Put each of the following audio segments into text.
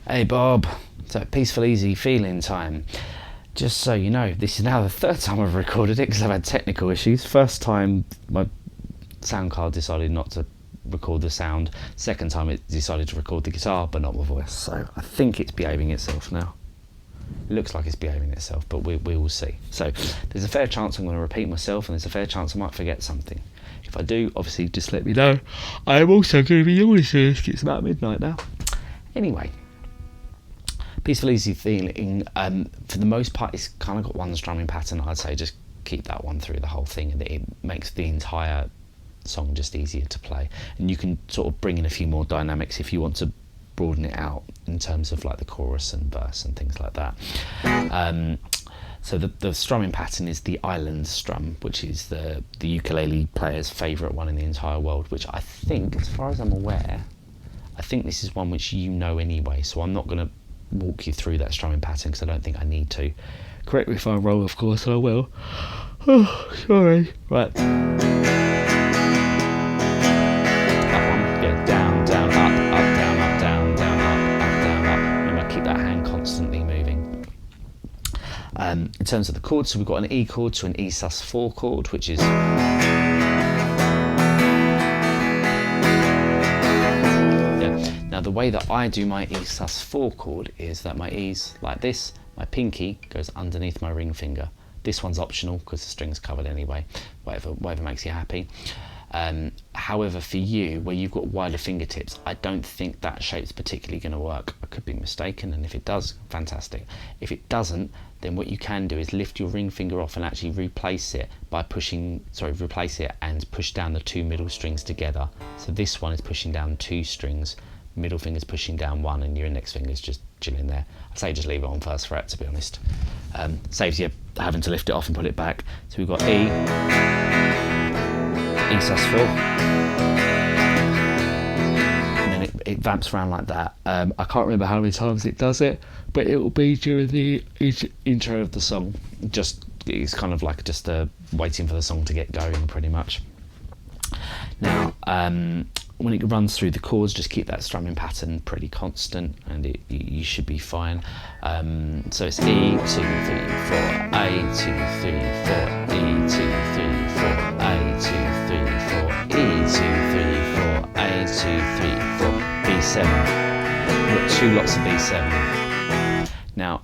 Hey Bob, so peaceful, easy feeling time. Just so you know, this is now the third time I've recorded it because I've had technical issues. First time my sound card decided not to record the sound. Second time it decided to record the guitar but not my voice. So I think it's behaving itself now. It looks like it's behaving itself, but we will see. So there's a fair chance I'm going to repeat myself, and there's a fair chance I might forget something. If I do, obviously just let me know. I am also going to be yawning soon. It's about midnight now. Anyway. Peaceful, easy feeling. For the most part, it's kind of got one strumming pattern. I'd say just keep that one through the whole thing, and it makes the entire song just easier to play. And you can sort of bring in a few more dynamics if you want to broaden it out in terms of like the chorus and verse and things like that. So the strumming pattern is the island strum, which is the ukulele player's favourite one in the entire world, which I think, as far as I'm aware, I think this is one which you know anyway, so I'm not going to walk you through that strumming pattern because I don't think I need to. Correct me if I'm wrong, of course, I will. Oh, sorry. Right. That one, yeah, down, down, up, down, up, down, down, up, down, up. Remember, keep that hand constantly moving. In terms of the chords, so we've got an E chord to an E sus4 chord, which is Now the way that I do my E sus4 chord is that my E's like this, my pinky goes underneath my ring finger. This one's optional because the string's covered anyway, whatever makes you happy. However, for you, where you've got wider fingertips, I don't think that shape's particularly going to work. I could be mistaken, and if it does, fantastic. If it doesn't, then what you can do is lift your ring finger off and actually replace it and push down the two middle strings together. So this one is pushing down two strings, middle finger's pushing down one, and your index finger's just chilling there. I say just leave it on first fret, to be honest. Saves you having to lift it off and put it back. So we've got E sus4, and then it vamps around like that. I can't remember how many times it does it, but it will be during the intro of the song. It's kind of like just waiting for the song to get going, pretty much. Now, when it runs through the chords, just keep that strumming pattern pretty constant, and you should be fine. So it's E, 2, 3, 4, A, 2, 3, 4, E, 2, 3, 4, A, 2, 3, 4, E, 2, 3, 4, A, 2, 3, 4, B7. We've got two lots of B7. Now,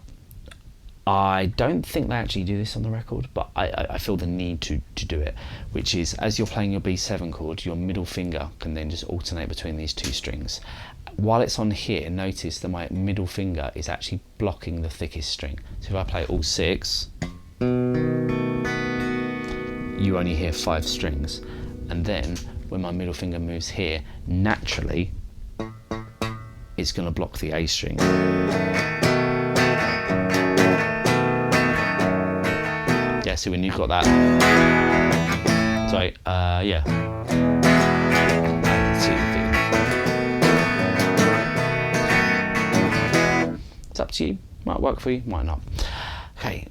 I don't think they actually do this on the record, but I feel the need to do it, which is as you're playing your B7 chord, your middle finger can then just alternate between these two strings. While it's on here, notice that my middle finger is actually blocking the thickest string. So if I play all 6, you only hear 5 strings. And then when my middle finger moves here, naturally, it's going to block the A string. Yeah, so when you've got that, yeah. It's up to you. Might work for you, might not. Okay,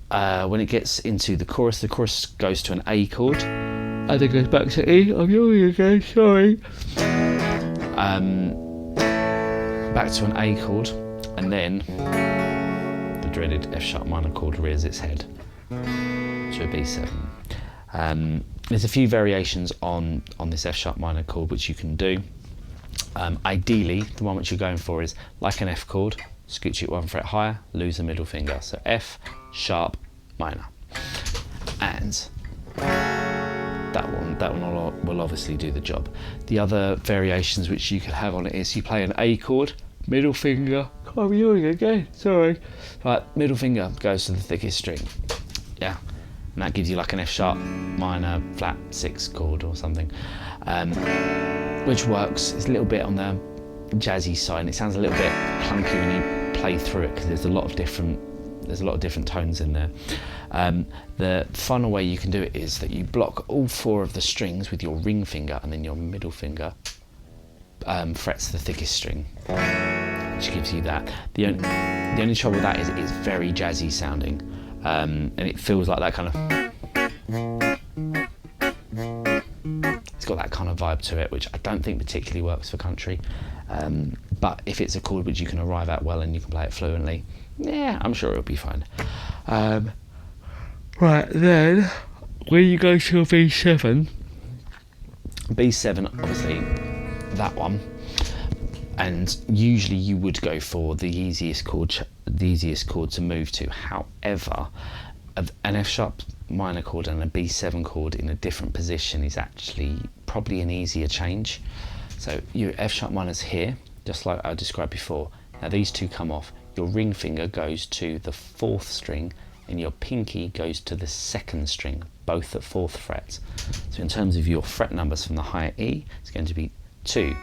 when it gets into the chorus goes to an A chord, and then goes back to E. I'm yawning again, sorry. Back to an A chord, and then the dreaded F sharp minor chord rears its head to a B7. There's a few variations on this F sharp minor chord which you can do. Ideally, the one which you're going for is like an F chord, scooch it 1 fret higher, lose the middle finger. So F sharp minor, and that one will obviously do the job. The other variations which you could have on it is you play an A chord, middle finger. I'm yawning again, sorry. Right, middle finger goes to the thickest string. Yeah, and that gives you like an F sharp minor flat 6 chord or something, which works. It's a little bit on the jazzy side, and it sounds a little bit clunky when you play through it because there's a lot of different tones in there. The final way you can do it is that you block all 4 of the strings with your ring finger, and then your middle finger frets the thickest string, which gives you that. The only trouble with that is it's very jazzy sounding. And it feels like that kind of, it's got that kind of vibe to it, which I don't think particularly works for country. But if it's a chord which you can arrive at well and you can play it fluently, yeah, I'm sure it'll be fine. Right, then, when you go to a B7, obviously, that one, and usually you would go for the easiest chord to move to. However, an F sharp minor chord and a B7 chord in a different position is actually probably an easier change. So your F sharp minor's here, just like I described before. Now these two come off. Your ring finger goes to the 4th string and your pinky goes to the 2nd string, both at 4th fret. So in terms of your fret numbers from the higher E, it's going to be 2,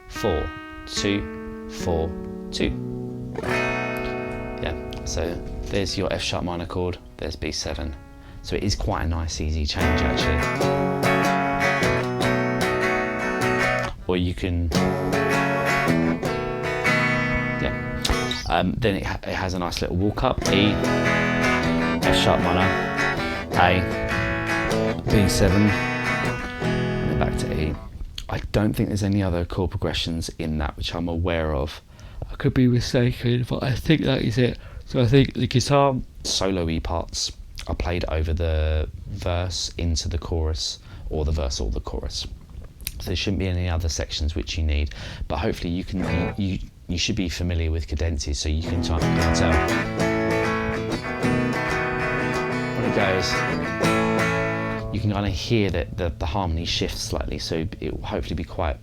4, 2, 4, 2. Yeah, so there's your F sharp minor chord, there's B7. So it is quite a nice easy change actually. Or you can, then it has a nice little walk up, E, F sharp minor, A, B7, and then back to E. I don't think there's any other chord progressions in that which I'm aware of. I could be mistaken, but I think that is it. So I think the guitar solo-y parts are played over the verse into the chorus, or the verse or the chorus. So there shouldn't be any other sections which you need, but hopefully you should be familiar with cadences, so you can tell when it goes. You can kind of hear that the harmony shifts slightly, so it will hopefully be quite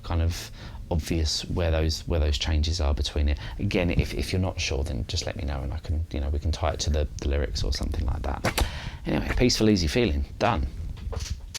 kind of obvious where those changes are between it. Again, if you're not sure, then just let me know and I can, we can tie it to the lyrics or something like that. Anyway, peaceful, easy feeling, done.